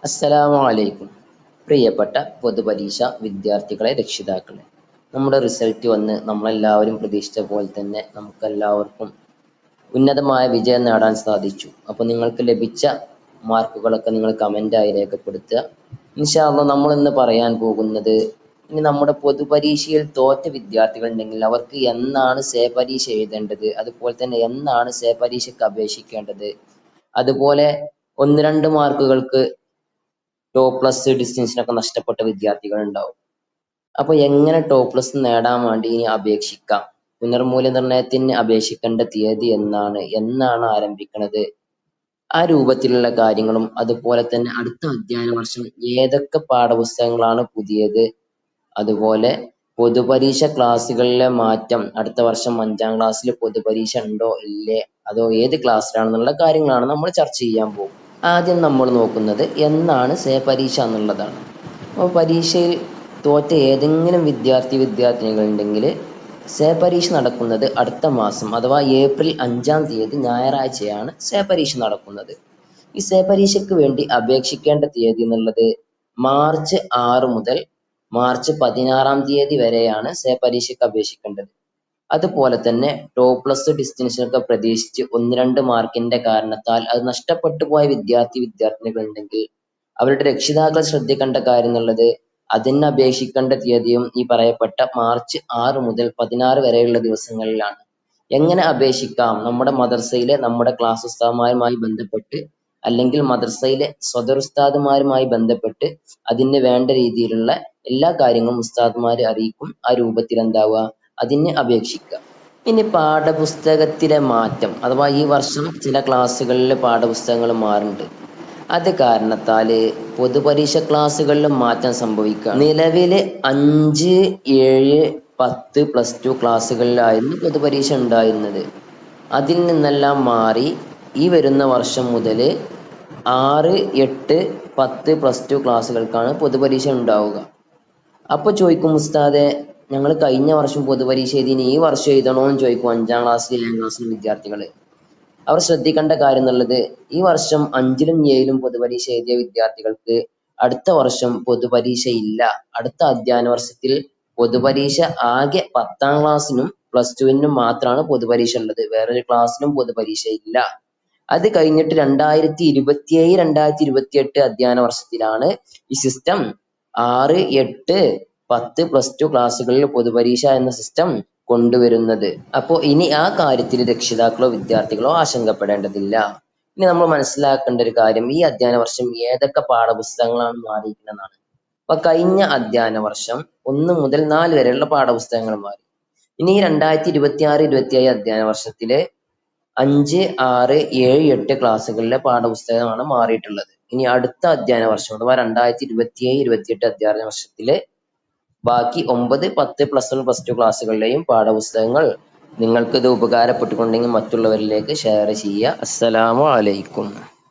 അസ്സലാമു അലൈക്കും. പ്രിയപ്പെട്ട പൊതുപരീക്ഷ വിദ്യാർത്ഥികളെ, രക്ഷിതാക്കളെ, നമ്മുടെ റിസൾട്ട് വന്ന് നമ്മളെല്ലാവരും പ്രതീക്ഷിച്ച പോലെ തന്നെ നമുക്കെല്ലാവർക്കും ഉന്നതമായ വിജയം നേടാൻ സാധിച്ചു. അപ്പോൾ നിങ്ങൾക്ക് ലഭിച്ച മാർക്കുകളൊക്കെ നിങ്ങൾ കമൻ്റായി രേഖപ്പെടുത്തുക. ഇൻഷാ അല്ലാഹ് നമ്മൾ ഇന്ന് പറയാൻ പോകുന്നത്, ഇനി നമ്മുടെ പൊതുപരീക്ഷയിൽ തോറ്റ വിദ്യാർത്ഥികൾ ഉണ്ടെങ്കിൽ അവർക്ക് എന്നാണ് സേ പരീക്ഷ എഴുതേണ്ടത്, അതുപോലെ തന്നെ എന്നാണ് സേ പരീക്ഷയ്ക്ക് അപേക്ഷിക്കേണ്ടത്, അതുപോലെ 1-2 മാർക്കുകൾക്ക് ടോപ്പ് പ്ലസ് ഡിസ്റ്റൻസിനൊക്കെ നഷ്ടപ്പെട്ട വിദ്യാർത്ഥികൾ ഉണ്ടാവും. അപ്പൊ എങ്ങനെ ടോപ്പ് പ്ലസ് നേടാൻ വേണ്ടി ഇനി അപേക്ഷിക്കാം, പുനർമൂല്യനിർണ്ണയത്തിന് അപേക്ഷിക്കേണ്ട തീയതി എന്നാണ് ആരംഭിക്കുന്നത്, ആ രൂപത്തിലുള്ള കാര്യങ്ങളും അതുപോലെ തന്നെ അടുത്ത അധ്യയന വർഷം ഏതൊക്കെ പാഠപുസ്തകങ്ങളാണ് പുതിയത്, അതുപോലെ പൊതുപരീക്ഷ ക്ലാസ്സുകളിലെ മാറ്റം, അടുത്ത വർഷം 5ാം ക്ലാസ്സിൽ പൊതുപരീക്ഷ ഉണ്ടോ ഇല്ലേ, അതോ ഏത് ക്ലാസ്സിലാണെന്നുള്ള കാര്യങ്ങളാണ് നമ്മൾ ചർച്ച ചെയ്യാൻ പോകും. ആദ്യം നമ്മൾ നോക്കുന്നത് എന്നാണ് സേ പരീക്ഷ എന്നുള്ളതാണ്. അപ്പോൾ പരീക്ഷയിൽ തോറ്റ ഏതെങ്കിലും വിദ്യാർത്ഥിനികൾ ഉണ്ടെങ്കിൽ സേ പരീക്ഷ നടക്കുന്നത് അടുത്ത മാസം അഥവാ ഏപ്രിൽ 5ാം തീയതി ഞായറാഴ്ചയാണ് സേ പരീക്ഷ നടക്കുന്നത്. ഈ സേ പരീക്ഷയ്ക്ക് വേണ്ടി അപേക്ഷിക്കേണ്ട തീയതി എന്നുള്ളത് മാർച്ച് 6 മുതൽ മാർച്ച് 16ാം തീയതി വരെയാണ് സേ പരീക്ഷയ്ക്ക് അപേക്ഷിക്കേണ്ടത്. അതുപോലെ തന്നെ ടോപ്പ് പ്ലസ് ഡിസ്റ്റൻസിനൊക്കെ പ്രതീക്ഷിച്ച് 1-2 മാർക്കിന്റെ കാരണത്താൽ അത് നഷ്ടപ്പെട്ടു പോയ വിദ്യാർത്ഥിനികൾ ഉണ്ടെങ്കിൽ അവരുടെ രക്ഷിതാക്കൾ ശ്രദ്ധിക്കേണ്ട കാര്യം എന്നുള്ളത്, അതിന് അപേക്ഷിക്കേണ്ട തീയതിയും ഈ പറയപ്പെട്ട മാർച്ച് 6 മുതൽ 16 വരെയുള്ള ദിവസങ്ങളിലാണ്. എങ്ങനെ അപേക്ഷിക്കാം? നമ്മുടെ മദ്രസയിലെ നമ്മുടെ ക്ലാസ് ഉസ്താദുമാരുമായി ബന്ധപ്പെട്ട്, അല്ലെങ്കിൽ മദ്രസയിലെ സദർ ഉസ്താദുമാരുമായി ബന്ധപ്പെട്ട് അതിന് വേണ്ട രീതിയിലുള്ള എല്ലാ കാര്യങ്ങളും ഉസ്താദുമാരെ അറിയിക്കും. ആ രൂപത്തിൽ അതിന് അപേക്ഷിക്കുക. ഇനി പാഠപുസ്തകത്തിലെ മാറ്റം, അഥവാ ഈ വർഷം ചില ക്ലാസ്സുകളിൽ പാഠപുസ്തകങ്ങൾ മാറുന്നുണ്ട്. അത് കാരണത്താൽ പൊതുപരീക്ഷ ക്ലാസ്സുകളിലും മാറ്റം സംഭവിക്കുക. നിലവില് 5, 7, 10 +2 ക്ലാസ്സുകളിലായിരുന്നു പൊതുപരീക്ഷ ഉണ്ടായിരുന്നത്. അതിൽ നിന്നെല്ലാം മാറി ഈ വരുന്ന വർഷം മുതൽ 6, 8, 10 +2 ക്ലാസ്സുകൾക്കാണ് പൊതുപരീക്ഷ ഉണ്ടാവുക. അപ്പൊ ചോദിക്കും, ഉസ്താദെ ഞങ്ങൾ കഴിഞ്ഞ വർഷം പൊതുപരീക്ഷ എഴുതിന് ഈ വർഷം എഴുതണോ എന്ന് ചോദിക്കും 5ാം ക്ലാസ്സിലും 7ാം ക്ലാസ്സിലും വിദ്യാർത്ഥികൾ. അവർ ശ്രദ്ധിക്കേണ്ട കാര്യം എന്നുള്ളത്, ഈ വർഷം 5ലും 7ലും പൊതുപരീക്ഷ എഴുതിയ വിദ്യാർത്ഥികൾക്ക് അടുത്ത വർഷം പൊതുപരീക്ഷ ഇല്ല. അടുത്ത അധ്യയന വർഷത്തിൽ പൊതുപരീക്ഷ ആകെ 10ാം ക്ലാസ്സിനും +2നും മാത്രമാണ് പൊതുപരീക്ഷ ഉള്ളത്. വേറൊരു ക്ലാസ്സിലും പൊതുപരീക്ഷ ഇല്ല. അത് കഴിഞ്ഞിട്ട് 2027-2028 അധ്യയന വർഷത്തിലാണ് ഈ സിസ്റ്റം 6, 8, 10 +2 ക്ലാസ്സുകളിൽ പൊതുപരീക്ഷ എന്ന സിസ്റ്റം കൊണ്ടുവരുന്നത്. അപ്പോൾ ഇനി ആ കാര്യത്തിൽ രക്ഷിതാക്കളോ വിദ്യാർത്ഥികളോ ആശങ്കപ്പെടേണ്ടതില്ല. ഇനി നമ്മൾ മനസ്സിലാക്കേണ്ട ഒരു കാര്യം, ഈ അധ്യയന വർഷം ഏതൊക്കെ പാഠപുസ്തകങ്ങളാണ് മാറിയിരിക്കുന്നതാണ്. അപ്പൊ കഴിഞ്ഞ അധ്യയന വർഷം 1 മുതൽ 4 വരെയുള്ള പാഠപുസ്തകങ്ങൾ മാറി. ഇനി 2026-27 അധ്യയന വർഷത്തിലെ 5, 6, 7, 8 ക്ലാസ്സുകളിലെ പാഠപുസ്തകമാണ് മാറിയിട്ടുള്ളത്. ഇനി അടുത്ത അധ്യയന വർഷം അഥവാ 2027-28 അധ്യയന വർഷത്തിലെ ബാക്കി 9, 10 +1 +2 ക്ലാസ്സുകളിലെയും പാഠപുസ്തകങ്ങൾ നിങ്ങൾക്ക് ഇത് ഉപകാരപ്പെട്ടുകൊണ്ടെങ്കിൽ മറ്റുള്ളവരിലേക്ക് ഷെയർ ചെയ്യുക. അസ്സലാമു അലൈക്കും.